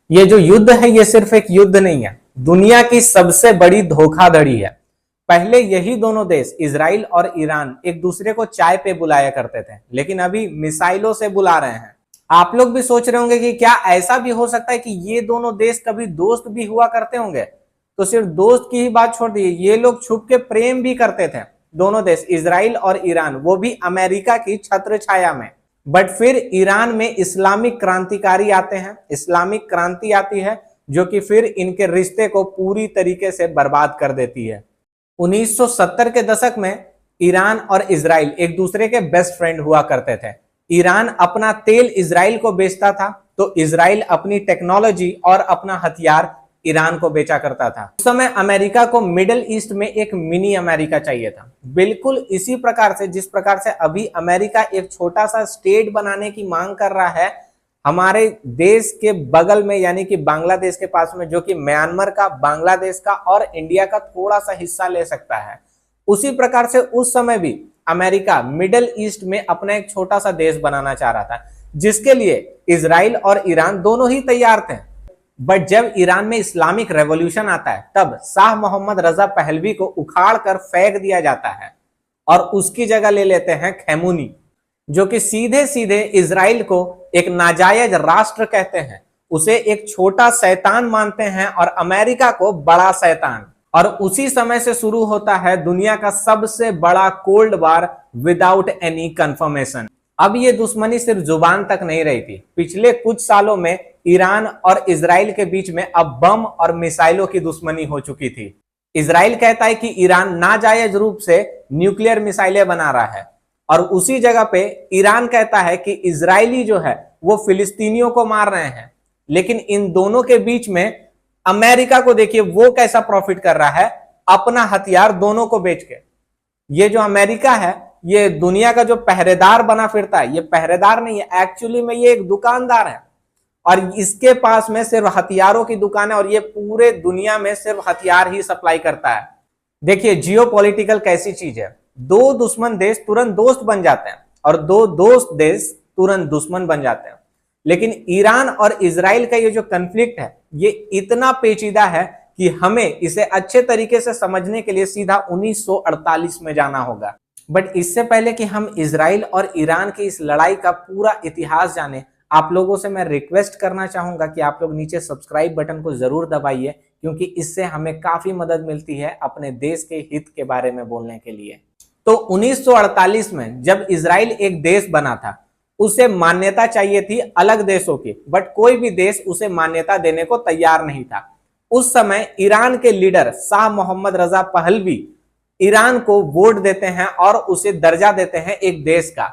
ये जो युद्ध है ये सिर्फ एक युद्ध नहीं है, दुनिया की सबसे बड़ी धोखाधड़ी है। पहले यही दोनों देश इजराइल और ईरान एक दूसरे को चाय पे बुलाया करते थे, लेकिन अभी मिसाइलों से बुला रहे हैं। आप लोग भी सोच रहे होंगे कि क्या ऐसा भी हो सकता है कि ये दोनों देश कभी दोस्त भी हुआ करते होंगे। तो सिर्फ दोस्त की ही बात छोड़ दीजिए, ये लोग छुप के प्रेम भी करते थे, दोनों देश इजराइल और ईरान, वो भी अमेरिका की छत्र छाया में। बट फिर ईरान में इस्लामिक क्रांतिकारी आते हैं, इस्लामिक क्रांति आती है जो कि फिर इनके रिश्ते को पूरी तरीके से बर्बाद कर देती है। 1970 के दशक में ईरान और इजराइल एक दूसरे के बेस्ट फ्रेंड हुआ करते थे। ईरान अपना तेल इजराइल को बेचता था, तो इजराइल अपनी टेक्नोलॉजी और अपना हथियार ईरान को बेचा करता था। उस समय अमेरिका को मिडिल ईस्ट में एक मिनी अमेरिका चाहिए था, बिल्कुल इसी प्रकार से जिस प्रकार से अभी अमेरिका एक छोटा सा स्टेट बनाने की मांग कर रहा है हमारे देश के बगल में, यानी कि बांग्लादेश के पास में, जो कि म्यांमार का, बांग्लादेश का और इंडिया का थोड़ा सा हिस्सा ले सकता है। उसी प्रकार से उस समय भी अमेरिका मिडिल ईस्ट में अपना एक छोटा सा देश बनाना चाह रहा था, जिसके लिए इजराइल और ईरान दोनों ही तैयार थे। बट जब ईरान में इस्लामिक रेवोल्यूशन आता है तब शाह मोहम्मद रजा पहलवी को उखाड़ कर फेंक दिया जाता है और उसकी जगह ले लेते हैं खैमुनी, जो कि सीधे सीधे इजराइल को एक नाजायज राष्ट्र कहते हैं, उसे एक छोटा शैतान मानते हैं और अमेरिका को बड़ा शैतान। और उसी समय से शुरू होता है दुनिया का सबसे बड़ा cold war without any confirmation. अब ये दुश्मनी सिर्फ जुबान तक नहीं रही थी, पिछले कुछ सालों में ईरान और इजराइल के बीच में अब बम और मिसाइलों की दुश्मनी हो चुकी थी। इजराइल कहता है कि ईरान नाजायज रूप से न्यूक्लियर मिसाइलें बना रहा है, और उसी जगह पे ईरान कहता है कि इजरायली जो है वो फिलिस्तीनियों को मार रहे हैं। लेकिन इन दोनों के बीच में अमेरिका को देखिए वो कैसा प्रॉफिट कर रहा है अपना हथियार दोनों को बेच के। ये जो अमेरिका है ये दुनिया का जो पहरेदार बना फिरता है, ये पहरेदार नहीं है, एक्चुअली में ये एक दुकानदार है और इसके पास में सिर्फ हथियारों की दुकान है और ये पूरे दुनिया में सिर्फ हथियार ही सप्लाई करता है। देखिए जियोपॉलिटिकल कैसी चीज है, दो दुश्मन देश तुरंत दोस्त बन जाते हैं और दो दोस्त देश तुरंत दुश्मन बन जाते हैं। लेकिन ईरान और इजराइल का ये जो कन्फ्लिक्ट है ये इतना पेचीदा है कि हमें इसे अच्छे तरीके से समझने के लिए सीधा 1948 में जाना होगा। बट इससे पहले कि हम इजराइल और ईरान की इस लड़ाई का पूरा इतिहास जाने, आप लोगों से मैं रिक्वेस्ट करना चाहूंगा कि आप लोग नीचे सब्सक्राइब बटन को जरूर दबाइए, क्योंकि इससे हमें काफी मदद मिलती है अपने देश के हित के बारे में बोलने के लिए। तो 1948 में जब इजराइल एक देश बना था, उसे मान्यता चाहिए थी अलग देशों की, बट कोई भी देश उसे मान्यता देने को तैयार नहीं था। उस समय ईरान के leader Shah Mohammad Reza Pahlavi Iran को वोट देते हैं और उसे दर्जा देते हैं एक देश का।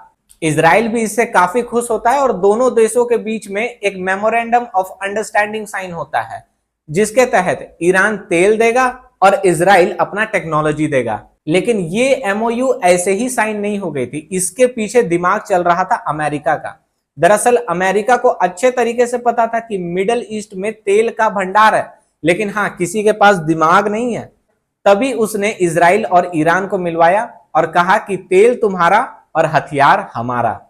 इजराइल भी इससे काफी खुश होता है और दोनों देशों के बीच में एक मेमोरेंडम ऑफ अंडरस्टैंडिंग साइन होता है, जिसके तहत ईरान तेल देगा और इजराइल अपना टेक्नोलॉजी देगा। लेकिन ये एमओयू ऐसे ही साइन नहीं हो गई थी, इसके पीछे दिमाग चल रहा था अमेरिका का। दरअसल अमेरिका को अच्छे तरीके से पता था कि मिडिल ईस्ट में तेल का भंडार है, लेकिन हाँ किसी के पास दिमाग नहीं है। तभी उसने इजराइल और ईरान को मिलवाया और कहा कि तेल तुम्हारा और हथियार हमारा।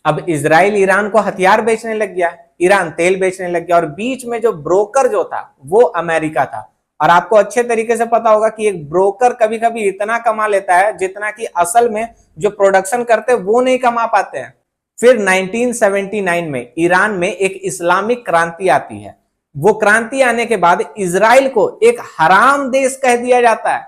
अब इजराइल ईरान को हथियार बेचने लग गया, ईरान तेल बेचने लग गया, और बीच में जो ब्रोकर जो था वो अमेरिका था। और आपको अच्छे तरीके से पता होगा कि एक ब्रोकर कभी कभी इतना कमा लेता है जितना कि असल में जो प्रोडक्शन करते हैं वो नहीं कमा पाते हैं। फिर 1979 में ईरान में एक इस्लामिक क्रांति आती है। वो क्रांति आने के बाद इजराइल को एक हराम देश कह दिया जाता है,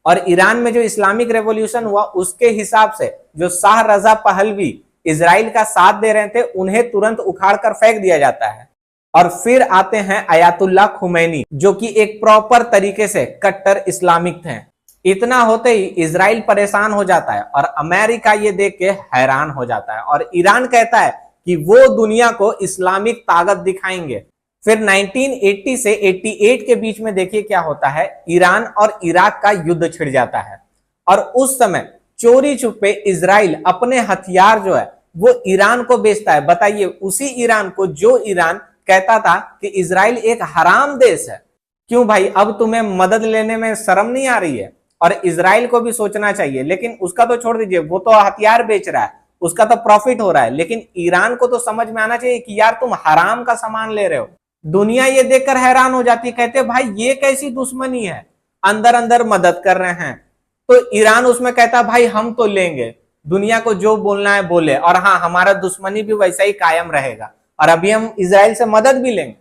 और ईरान में जो इस्लामिक रेवोल्यूशन हुआ उसके हिसाब से जो शाह रजा पहलवी इजराइल का साथ दे रहे थे उन्हें तुरंत उखाड़ कर फेंक दिया जाता है। और फिर आते हैं अयातुल्ला खुमैनी, जो कि एक प्रॉपर तरीके से कट्टर इस्लामिक थे। इतना होते ही इजराइल परेशान हो जाता है और अमेरिका ये देख के हैरान हो जाता है, और ईरान कहता है कि वो दुनिया को इस्लामिक ताकत दिखाएंगे। फिर 1980 से 88 के बीच में देखिए क्या होता है, ईरान और इराक का युद्ध छिड़ जाता है। और उस समय चोरी छुपे इजराइल अपने हथियार जो है वो ईरान को बेचता है। बताइए, उसी ईरान को जो ईरान कहता था कि इजराइल एक हराम देश है। क्यों भाई, अब तुम्हें मदद लेने में शर्म नहीं आ रही है? और इजराइल को भी सोचना चाहिए, लेकिन उसका तो छोड़ दीजिए, वो तो हथियार बेच रहा है, उसका तो प्रॉफिट हो रहा है। लेकिन ईरान को तो समझ में आना चाहिए कि यार तुम हराम का सामान ले रहे हो। दुनिया ये देखकर हैरान हो जाती है, कहते भाई ये कैसी दुश्मनी है, अंदर अंदर मदद कर रहे हैं। तो ईरान उसमें कहता भाई हम तो लेंगे, दुनिया को जो बोलना है बोले, और हाँ हमारा दुश्मनी भी वैसा ही कायम रहेगा, और अभी हम इजराइल से मदद भी लेंगे।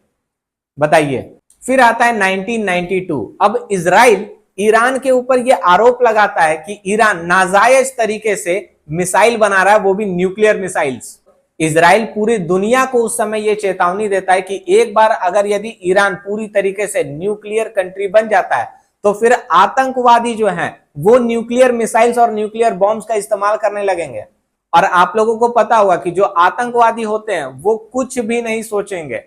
बताइए। फिर आता है 1992। अब इजराइल ईरान के ऊपर यह आरोप लगाता है कि ईरान नाजायज तरीके से मिसाइल बना रहा है, वो भी न्यूक्लियर मिसाइल्स। इजराइल पूरी दुनिया को उस समय यह चेतावनी देता है कि एक बार अगर यदि ईरान पूरी तरीके से न्यूक्लियर कंट्री बन जाता है तो फिर आतंकवादी जो हैं वो न्यूक्लियर मिसाइल्स और न्यूक्लियर बॉम्ब्स का इस्तेमाल करने लगेंगे। और आप लोगों को पता होगा कि जो आतंकवादी होते हैं वो कुछ भी नहीं सोचेंगे,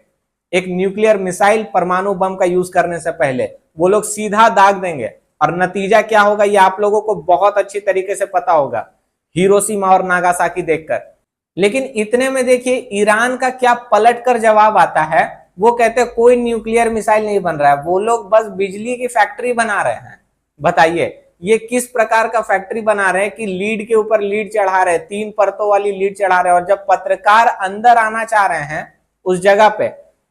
एक न्यूक्लियर मिसाइल परमाणु बम का यूज करने से पहले वो लोग सीधा दाग देंगे, और नतीजा क्या होगा ये आप लोगों को बहुत अच्छी तरीके से पता होगा, हिरोशिमा और नागासाकी देखकर। लेकिन इतने में देखिए ईरान का क्या पलट कर जवाब आता है, वो कहते हैं कोई न्यूक्लियर मिसाइल नहीं बन रहा है, वो लोग बस बिजली की फैक्ट्री बना रहे हैं। बताइए ये किस प्रकार का फैक्ट्री बना रहे हैं कि लीड के ऊपर लीड चढ़ा रहे हैं, 3 परतों वाली लीड चढ़ा रहे हैं, और जब पत्रकार अंदर आना चाह रहे हैं उस जगह पे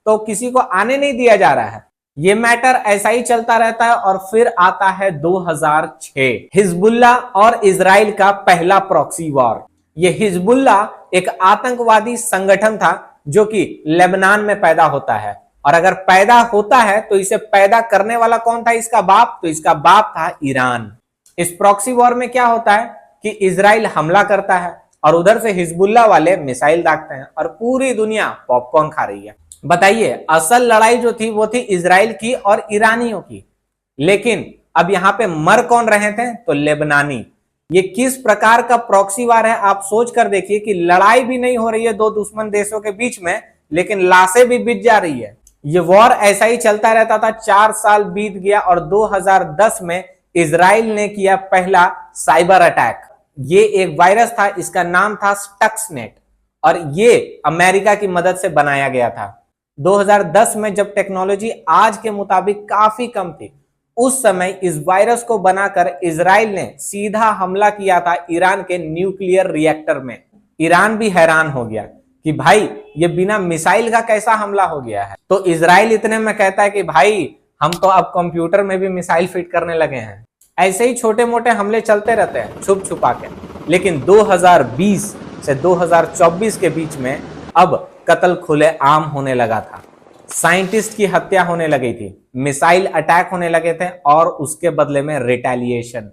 तो किसी को आने नहीं दिया जा रहा है। ये मैटर ऐसा ही चलता रहता है। और फिर आता है 2006, हिजबुल्ला और इजराइल का पहला प्रॉक्सी वॉर। ये हिजबुल्ला एक आतंकवादी संगठन था जो कि लेबनान में पैदा होता है, और अगर पैदा होता है तो इसे पैदा करने वाला कौन था, इसका बाप, तो इसका बाप था ईरान। इस प्रॉक्सी वॉर में क्या होता है कि इजराइल हमला करता है और उधर से हिजबुल्ला वाले मिसाइल दागते हैं, और पूरी दुनिया पॉपकॉर्न खा रही है। बताइए असल लड़ाई जो थी वो थी इजराइल की और ईरानियों की, लेकिन अब यहां पे मर कौन रहे थे, तो लेबनानी। ये किस प्रकार का प्रॉक्सी वार है आप सोच कर देखिए कि लड़ाई भी नहीं हो रही है दो दुश्मन देशों के बीच में, लेकिन लाशें भी बिछ जा रही है। ये वॉर ऐसा ही चलता रहता था। 4 साल बीत गया और 2010 में इजराइल ने किया पहला साइबर अटैक। ये एक वायरस था, इसका नाम था स्टक्सनेट, और ये अमेरिका की मदद से बनाया गया था। 2010 में जब टेक्नोलॉजी आज के मुताबिक काफी कम थी, उस समय इस वायरस को बनाकर इजराइल ने सीधा हमला किया था ईरान के न्यूक्लियर रिएक्टर में। ईरान भी हैरान हो गया कि भाई ये बिना मिसाइल का कैसा हमला हो गया है। तो इजराइल इतने में कहता है कि भाई हम तो अब कंप्यूटर में भी मिसाइल फिट करने लगे हैं। ऐसे ही छोटे मोटे हमले चलते रहते हैं छुप छुपा के। लेकिन 2020 से 2024 के बीच में अब कत्ल खुले आम होने लगा था। साइंटिस्ट की हत्या होने लगी थी, मिसाइल अटैक होने लगे थे, और उसके बदले में रिटेलिएशन।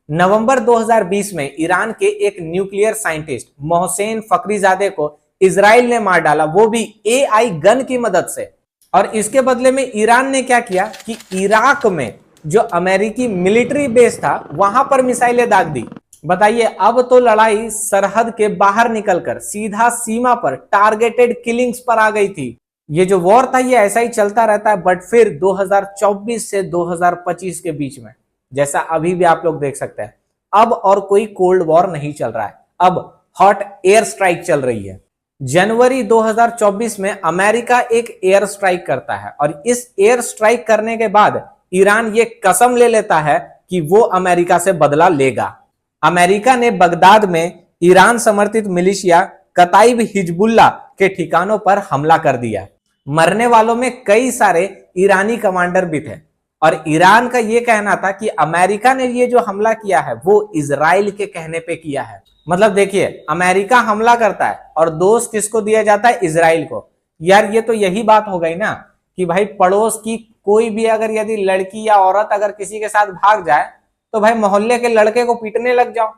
नवंबर 2020 में ईरान के एक न्यूक्लियर साइंटिस्ट मोहसेन फखरीजादे को इजराइल ने मार डाला, वो भी एआई गन की मदद से। और इसके बदले में ईरान ने क्या किया कि इराक में जो अमेरिकी मिलिट्री बेस था वहां पर मिसाइलें दाग दी। बताइए अब तो लड़ाई सरहद के बाहर निकलकर सीधा सीमा पर टारगेटेड किलिंग्स पर आ गई थी। ये जो वॉर था ये ऐसा ही चलता रहता है, बट फिर 2024 से 2025 के बीच में, जैसा अभी भी आप लोग देख सकते हैं, अब और कोई कोल्ड वॉर नहीं चल रहा है, अब हॉट एयर स्ट्राइक चल रही है। जनवरी 2024 में अमेरिका एक एयर स्ट्राइक करता है, और इस एयर स्ट्राइक करने के बाद ईरान ये कसम ले लेता है कि वो अमेरिका से बदला लेगा। अमेरिका ने बगदाद में ईरान समर्थित मिलिशिया कताइब हिजबुल्ला के ठिकानों पर हमला कर दिया। मरने वालों में कई सारे ईरानी कमांडर भी थे, और ईरान का यह कहना था कि अमेरिका ने ये जो हमला किया है वो इजराइल के कहने पे किया है। मतलब देखिए अमेरिका हमला करता है और दोष किसको दिया जाता है, इजराइल को। यार ये तो यही बात हो गई ना कि भाई पड़ोस की कोई भी अगर यदि लड़की या औरत अगर किसी के साथ भाग जाए तो भाई मोहल्ले के लड़के को पीटने लग जाओ।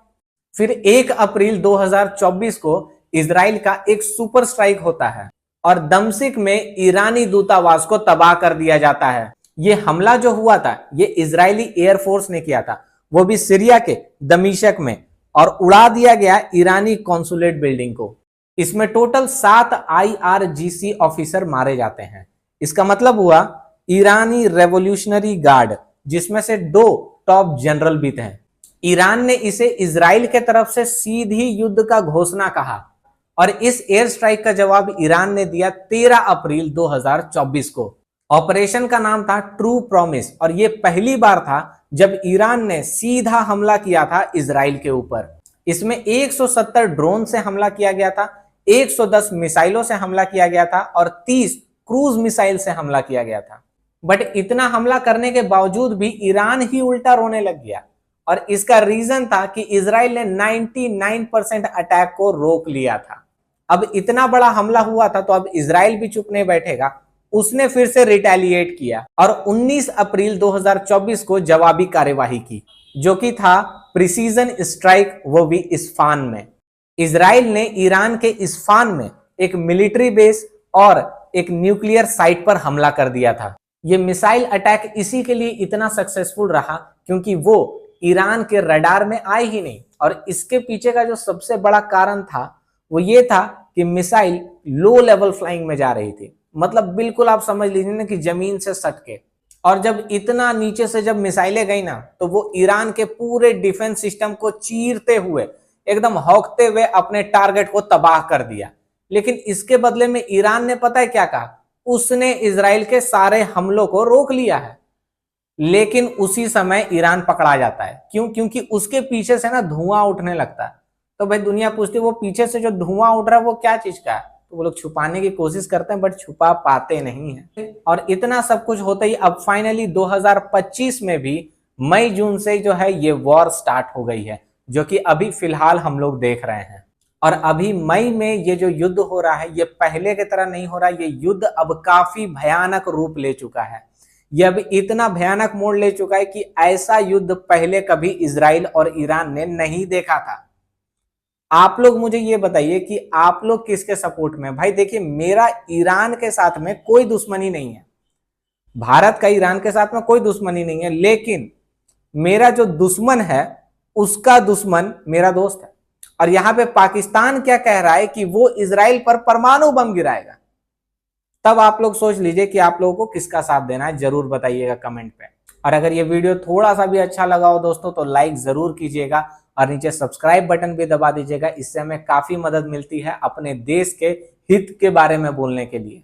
फिर 1 अप्रैल 2024 को इजराइल का एक सुपर स्ट्राइक होता है और दमश्क में ईरानी दूतावास को तबाह कर दिया जाता है। ये हमला जो हुआ था ये इजरायली एयरफोर्स ने किया था, वो भी सीरिया के दमिश्क में, और उड़ा दिया गया ईरानी कॉन्सुलेट बिल्डिंग को। इसमें टोटल 7 IRGC ऑफिसर मारे जाते हैं। इसका मतलब हुआ ईरानी रेवोल्यूशनरी गार्ड, जिसमें से 2 टॉप जनरल भी थे। ईरान ने इसे इजराइल के तरफ से सीधी युद्ध का घोषणा कहा, और इस एयर स्ट्राइक का जवाब ईरान ने दिया 13 अप्रैल 2024 को। ऑपरेशन का नाम था ट्रू प्रॉमिस, और यह पहली बार था जब ईरान ने सीधा हमला किया था इजराइल के ऊपर। इसमें 170 ड्रोन से हमला किया गया था, 110 मिसाइलों से हमला किया गया था, और 30 क्रूज मिसाइल से हमला किया गया था। बट इतना हमला करने के बावजूद भी ईरान ही उल्टा रोने लग गया, और इसका रीजन था कि इजराइल ने 99% अटैक को रोक लिया था। अब इतना बड़ा हमला हुआ था तो अब इजराइल भी चुप नहीं बैठेगा, उसने फिर से रिटेलिएट किया और 19 अप्रैल 2024 को जवाबी कार्यवाही की, जो कि था प्रिसीजन स्ट्राइक, वो भी इस्फान में। इजराइल ने ईरान के इस्फान में एक मिलिट्री बेस और एक न्यूक्लियर साइट पर हमला कर दिया था। यह मिसाइल अटैक इसी के लिए इतना सक्सेसफुल रहा क्योंकि वो ईरान के रडार में आए ही नहीं, और इसके पीछे का जो सबसे बड़ा कारण था वो ये था कि मिसाइल लो लेवल फ्लाइंग में जा रही थी, मतलब बिल्कुल आप समझ लीजिए ना कि जमीन से सटके। और जब इतना नीचे से जब मिसाइलें गई ना, तो वो ईरान के पूरे डिफेंस सिस्टम को चीरते हुए, एकदम हौंकते हुए अपने टारगेट को तबाह कर दिया। लेकिन इसके बदले में ईरान ने पता है क्या कहा, उसने इजराइल के सारे हमलों को रोक लिया है। लेकिन उसी समय ईरान पकड़ा जाता है। क्यों? क्योंकि उसके पीछे से ना धुआं उठने लगता है। तो भाई दुनिया पूछती है वो पीछे से जो धुआं उठ रहा है वो क्या चीज का है, तो वो लोग छुपाने की कोशिश करते हैं बट छुपा पाते नहीं है। और इतना सब कुछ होता ही अब फाइनली 2025 में भी मई जून से जो है ये वॉर स्टार्ट हो गई है, जो कि अभी फिलहाल हम लोग देख रहे हैं। और अभी मई में ये जो युद्ध हो रहा है ये पहले की तरह नहीं हो रहा, ये युद्ध अब काफी भयानक रूप ले चुका है। यह अब इतना भयानक मोड़ ले चुका है कि ऐसा युद्ध पहले कभी इजराइल और ईरान ने नहीं देखा था। आप लोग मुझे ये बताइए कि आप लोग किसके सपोर्ट में? भाई देखिए, मेरा ईरान के साथ में कोई दुश्मनी नहीं है, भारत का ईरान के साथ में कोई दुश्मनी नहीं है, लेकिन मेरा जो दुश्मन है उसका दुश्मन मेरा दोस्त है। और यहां पे पाकिस्तान क्या कह रहा है कि वो इजराइल पर परमाणु बम गिराएगा। तब आप लोग सोच लीजिए कि आप लोगों को किसका साथ देना है, जरूर बताइएगा कमेंट पे। और अगर ये वीडियो थोड़ा सा भी अच्छा लगा हो दोस्तों तो लाइक जरूर कीजिएगा और नीचे सब्सक्राइब बटन भी दबा दीजिएगा। इससे हमें काफी मदद मिलती है अपने देश के हित के बारे में बोलने के लिए।